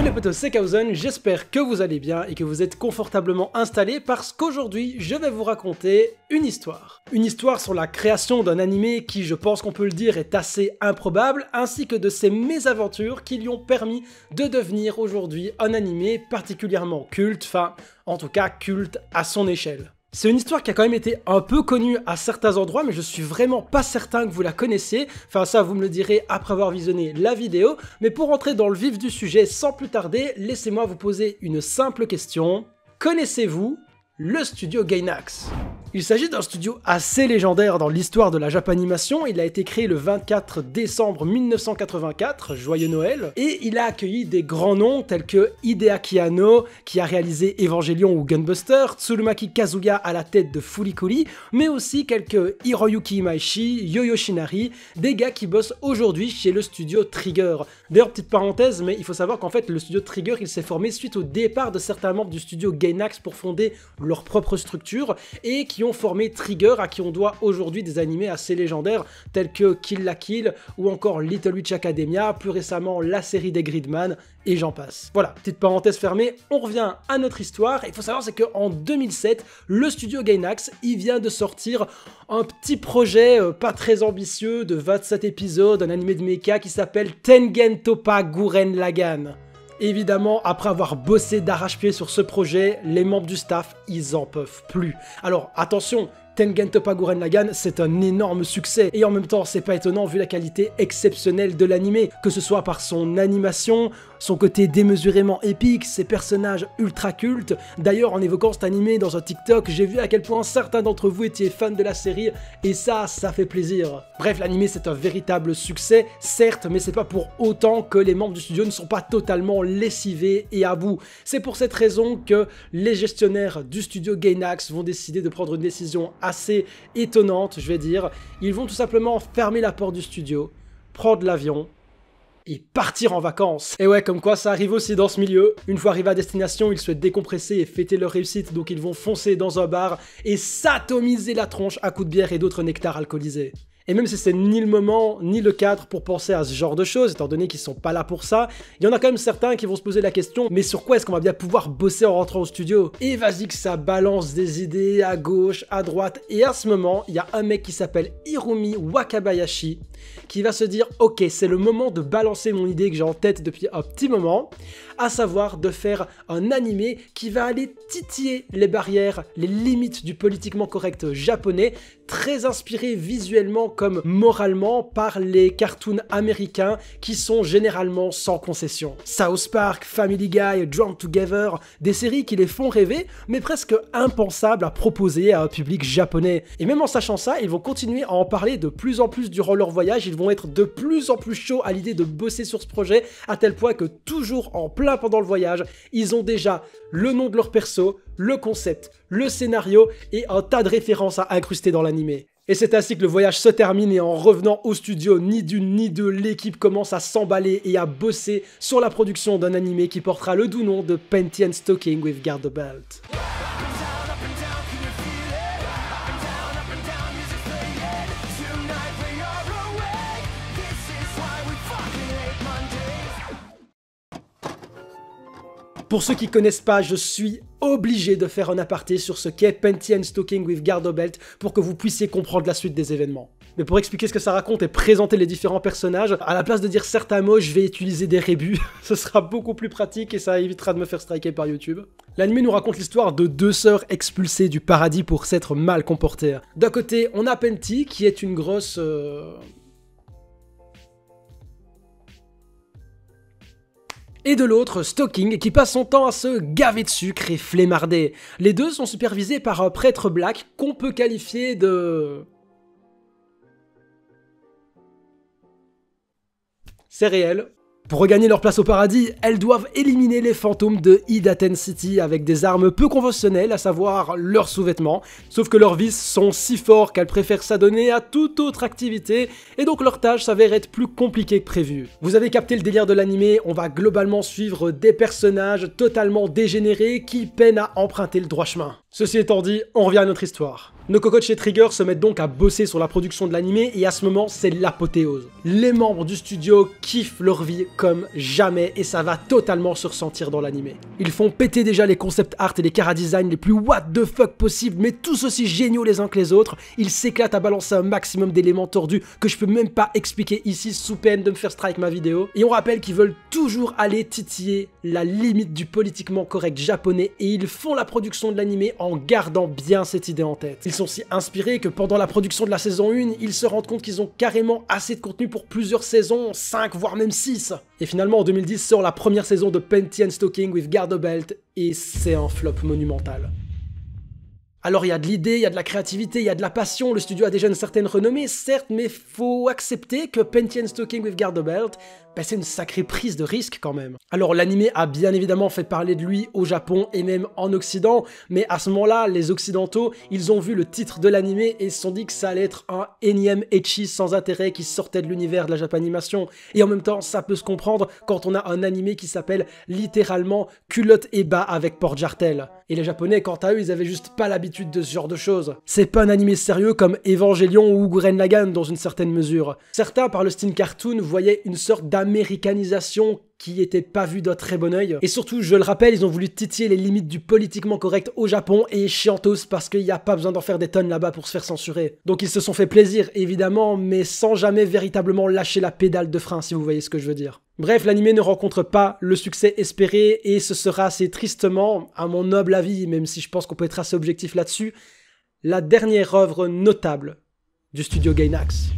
Yo les potos, c'est Kaozen, j'espère que vous allez bien et que vous êtes confortablement installés parce qu'aujourd'hui je vais vous raconter une histoire. Une histoire sur la création d'un animé qui, je pense qu'on peut le dire, est assez improbable, ainsi que de ses mésaventures qui lui ont permis de devenir aujourd'hui un animé particulièrement culte, enfin en tout cas culte à son échelle. C'est une histoire qui a quand même été un peu connue à certains endroits, mais je suis vraiment pas certain que vous la connaissiez. Enfin ça, vous me le direz après avoir visionné la vidéo. Mais pour entrer dans le vif du sujet sans plus tarder, laissez-moi vous poser une simple question. Connaissez-vous le studio Gainax? Il s'agit d'un studio assez légendaire dans l'histoire de la Japanimation. Il a été créé le 24 décembre 1984, joyeux Noël, et il a accueilli des grands noms tels que Hideaki Anno, qui a réalisé Evangelion ou Gunbuster, Tsurumaki Kazuya à la tête de Fooly Cooly, mais aussi quelques Hiroyuki Imaishi, Yo-Yo Shinari, des gars qui bossent aujourd'hui chez le studio Trigger. D'ailleurs, petite parenthèse, mais il faut savoir qu'en fait, le studio Trigger, il s'est formé suite au départ de certains membres du studio Gainax pour fonder leur propre structure, et qui ont formé Trigger, à qui on doit aujourd'hui des animés assez légendaires tels que Kill la Kill ou encore Little Witch Academia, plus récemment la série des Gridman, et j'en passe. Voilà, petite parenthèse fermée, on revient à notre histoire. Il faut savoir, c'est qu'en 2007, le studio Gainax, il vient de sortir un petit projet pas très ambitieux de 27 épisodes, un animé de mecha qui s'appelle Tengen Toppa Gurren Lagann. Évidemment, après avoir bossé d'arrache-pied sur ce projet, les membres du staff, ils en peuvent plus. Alors attention, Tengen Toppa Gurren Lagann, c'est un énorme succès, et en même temps, c'est pas étonnant vu la qualité exceptionnelle de l'animé, que ce soit par son animation, son côté démesurément épique, ses personnages ultra cultes. D'ailleurs, en évoquant cet animé dans un TikTok, j'ai vu à quel point certains d'entre vous étiez fans de la série, et ça fait plaisir. Bref, l'animé c'est un véritable succès, certes, mais c'est pas pour autant que les membres du studio ne sont pas totalement lessivés et à bout. C'est pour cette raison que les gestionnaires du studio Gainax vont décider de prendre une décision assez étonnante, je vais dire. Ils vont tout simplement fermer la porte du studio, prendre l'avion et partir en vacances. Et ouais, comme quoi ça arrive aussi dans ce milieu. Une fois arrivés à destination, ils souhaitent décompresser et fêter leur réussite, donc ils vont foncer dans un bar et s'atomiser la tronche à coups de bière et d'autres nectars alcoolisés. Et même si c'est ni le moment, ni le cadre pour penser à ce genre de choses, étant donné qu'ils sont pas là pour ça, il y en a quand même certains qui vont se poser la question, mais sur quoi est-ce qu'on va bien pouvoir bosser en rentrant au studio? Et vas-y que ça balance des idées à gauche, à droite, et à ce moment, il y a un mec qui s'appelle Hirumi Wakabayashi, qui va se dire, ok, c'est le moment de balancer mon idée que j'ai en tête depuis un petit moment, à savoir de faire un animé qui va aller titiller les barrières, les limites du politiquement correct japonais, très inspiré visuellement comme moralement par les cartoons américains qui sont généralement sans concession. South Park, Family Guy, Drawn Together, des séries qui les font rêver, mais presque impensables à proposer à un public japonais. Et même en sachant ça, ils vont continuer à en parler de plus en plus durant leur voyage, ils vont être de plus en plus chauds à l'idée de bosser sur ce projet, à tel point que toujours en plein pendant le voyage, ils ont déjà le nom de leur perso, le concept, le scénario et un tas de références à incruster dans l'animé. Et c'est ainsi que le voyage se termine et en revenant au studio, ni d'une ni deux, l'équipe commence à s'emballer et à bosser sur la production d'un animé qui portera le doux nom de Panty and Stocking with Garter Belt. Pour ceux qui connaissent pas, je suis obligé de faire un aparté sur ce qu'est Panty and Stocking with Garter Belt pour que vous puissiez comprendre la suite des événements. Mais pour expliquer ce que ça raconte et présenter les différents personnages, à la place de dire certains mots, je vais utiliser des rébus. Ce sera beaucoup plus pratique et ça évitera de me faire striker par YouTube. L'anime nous raconte l'histoire de deux sœurs expulsées du paradis pour s'être mal comportées. D'un côté, on a Panty qui est une grosse... Et de l'autre, Stocking, qui passe son temps à se gaver de sucre et flemmarder. Les deux sont supervisés par un prêtre black qu'on peut qualifier de... C'est réel. Pour regagner leur place au paradis, elles doivent éliminer les fantômes de Idaten City avec des armes peu conventionnelles, à savoir leurs sous-vêtements. Sauf que leurs vices sont si forts qu'elles préfèrent s'adonner à toute autre activité, et donc leur tâche s'avère être plus compliquée que prévu. Vous avez capté le délire de l'animé, on va globalement suivre des personnages totalement dégénérés qui peinent à emprunter le droit chemin. Ceci étant dit, on revient à notre histoire. Nos cocottes chez Trigger se mettent donc à bosser sur la production de l'anime et à ce moment c'est l'apothéose. Les membres du studio kiffent leur vie comme jamais et ça va totalement se ressentir dans l'anime. Ils font péter déjà les concept art et les chara design les plus what the fuck possibles, mais tous aussi géniaux les uns que les autres. Ils s'éclatent à balancer un maximum d'éléments tordus que je peux même pas expliquer ici sous peine de me faire strike ma vidéo. Et on rappelle qu'ils veulent toujours aller titiller la limite du politiquement correct japonais et ils font la production de l'anime en gardant bien cette idée en tête. Ils sont si inspirés que pendant la production de la saison 1, ils se rendent compte qu'ils ont carrément assez de contenu pour plusieurs saisons, 5 voire même 6. Et finalement en 2010 sort la première saison de Panty and Stocking with Gardo Belt et c'est un flop monumental. Alors il y a de l'idée, il y a de la créativité, il y a de la passion, le studio a déjà une certaine renommée, certes, mais faut accepter que Panty and Stocking with Gardo Belt, c'est une sacrée prise de risque quand même. Alors l'anime a bien évidemment fait parler de lui au Japon et même en Occident, mais à ce moment-là, les Occidentaux, ils ont vu le titre de l'anime et se sont dit que ça allait être un énième ecchi sans intérêt qui sortait de l'univers de la Japanimation. Et en même temps, ça peut se comprendre quand on a un anime qui s'appelle littéralement culotte et bas avec porte-jartel. Et les Japonais, quant à eux, ils avaient juste pas l'habitude de ce genre de choses. C'est pas un anime sérieux comme Evangelion ou Gurren Lagann dans une certaine mesure. Certains, par le style cartoon, voyaient une sorte d'américanisation qui était pas vue d'un très bon œil. Et surtout, je le rappelle, ils ont voulu titiller les limites du politiquement correct au Japon et chiantos parce qu'il n'y a pas besoin d'en faire des tonnes là-bas pour se faire censurer. Donc ils se sont fait plaisir, évidemment, mais sans jamais véritablement lâcher la pédale de frein, si vous voyez ce que je veux dire. Bref, l'anime ne rencontre pas le succès espéré et ce sera assez tristement, à mon noble avis, même si je pense qu'on peut être assez objectif là-dessus, la dernière œuvre notable du studio Gainax.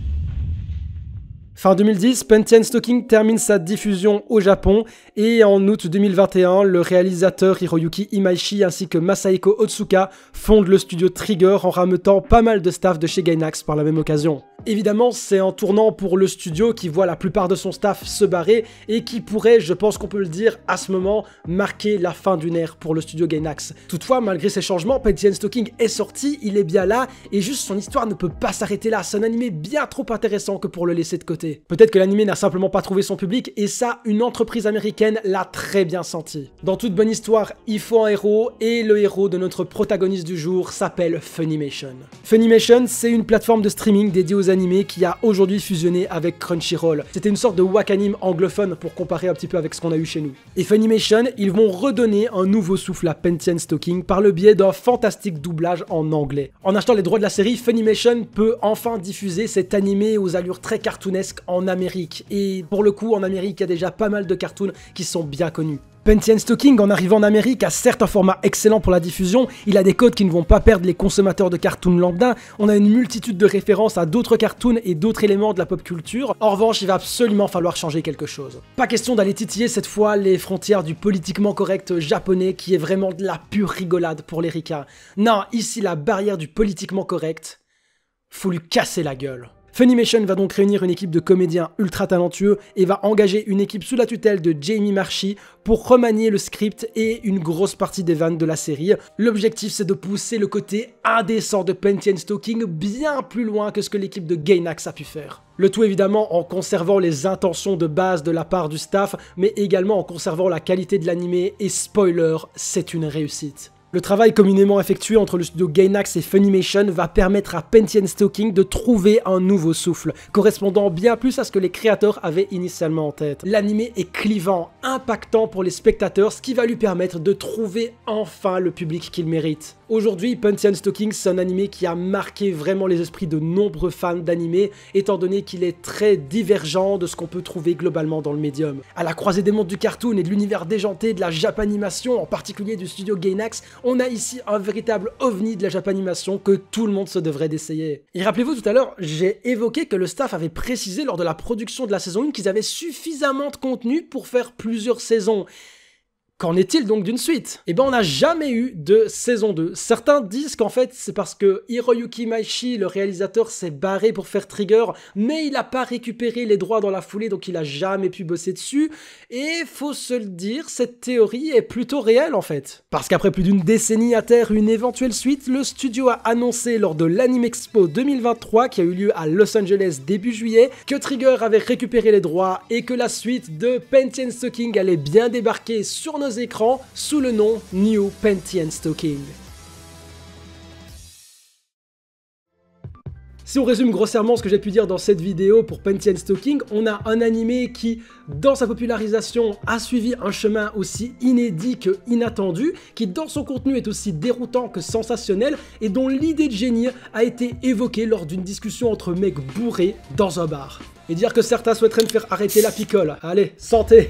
Fin 2010, Panty and Stocking termine sa diffusion au Japon et en août 2021, le réalisateur Hiroyuki Imaishi ainsi que Masahiko Otsuka fondent le studio Trigger en rameutant pas mal de staff de chez Gainax par la même occasion. Évidemment, c'est un tournant pour le studio qui voit la plupart de son staff se barrer et qui pourrait, je pense qu'on peut le dire, à ce moment, marquer la fin d'une ère pour le studio Gainax. Toutefois, malgré ces changements, Panty and Stocking est sorti, il est bien là et juste son histoire ne peut pas s'arrêter là, c'est un anime bien trop intéressant que pour le laisser de côté. Peut-être que l'anime n'a simplement pas trouvé son public et ça, une entreprise américaine l'a très bien senti. Dans toute bonne histoire, il faut un héros et le héros de notre protagoniste du jour s'appelle Funimation. Funimation, c'est une plateforme de streaming dédiée aux animés qui a aujourd'hui fusionné avec Crunchyroll. C'était une sorte de Wakanim anglophone pour comparer un petit peu avec ce qu'on a eu chez nous. Et Funimation, ils vont redonner un nouveau souffle à Panty and Stocking par le biais d'un fantastique doublage en anglais. En achetant les droits de la série, Funimation peut enfin diffuser cet animé aux allures très cartoonesques en Amérique. Et pour le coup, en Amérique, il y a déjà pas mal de cartoons qui sont bien connus. Panty and Stocking, en arrivant en Amérique, a certes un format excellent pour la diffusion, il a des codes qui ne vont pas perdre les consommateurs de cartoons lambda, on a une multitude de références à d'autres cartoons et d'autres éléments de la pop culture. En revanche, il va absolument falloir changer quelque chose. Pas question d'aller titiller cette fois les frontières du politiquement correct japonais qui est vraiment de la pure rigolade pour les ricains. Non, ici la barrière du politiquement correct, faut lui casser la gueule. Funimation va donc réunir une équipe de comédiens ultra talentueux et va engager une équipe sous la tutelle de Jamie Marchi pour remanier le script et une grosse partie des vannes de la série. L'objectif, c'est de pousser le côté indécent de Panty and Stocking bien plus loin que ce que l'équipe de Gainax a pu faire. Le tout évidemment en conservant les intentions de base de la part du staff, mais également en conservant la qualité de l'animé et spoiler, c'est une réussite. Le travail communément effectué entre le studio Gainax et Funimation va permettre à Panty and Stocking de trouver un nouveau souffle, correspondant bien plus à ce que les créateurs avaient initialement en tête. L'anime est clivant, impactant pour les spectateurs, ce qui va lui permettre de trouver enfin le public qu'il mérite. Aujourd'hui, Panty and Stocking, c'est un anime qui a marqué vraiment les esprits de nombreux fans d'anime, étant donné qu'il est très divergent de ce qu'on peut trouver globalement dans le médium. À la croisée des mondes du cartoon et de l'univers déjanté de la Japanimation, en particulier du studio Gainax, on a ici un véritable ovni de la Japanimation que tout le monde se devrait d'essayer. Et rappelez-vous tout à l'heure, j'ai évoqué que le staff avait précisé lors de la production de la saison 1 qu'ils avaient suffisamment de contenu pour faire plusieurs saisons. Qu'en est-il donc d'une suite? Eh ben on n'a jamais eu de saison 2. Certains disent qu'en fait c'est parce que Hiroyuki Imaishi, le réalisateur, s'est barré pour faire Trigger, mais il n'a pas récupéré les droits dans la foulée, donc il a jamais pu bosser dessus. Et faut se le dire, cette théorie est plutôt réelle en fait. Parce qu'après plus d'une décennie à terre une éventuelle suite, le studio a annoncé lors de l'Anime Expo 2023 qui a eu lieu à Los Angeles début juillet, que Trigger avait récupéré les droits et que la suite de Panty and Stocking allait bien débarquer sur nos écrans sous le nom New Panty and Stocking. Si on résume grossièrement ce que j'ai pu dire dans cette vidéo pour Panty and Stocking, on a un animé qui, dans sa popularisation, a suivi un chemin aussi inédit que inattendu, qui dans son contenu est aussi déroutant que sensationnel, et dont l'idée de génie a été évoquée lors d'une discussion entre mecs bourrés dans un bar. Et dire que certains souhaiteraient me faire arrêter la picole. Allez, santé!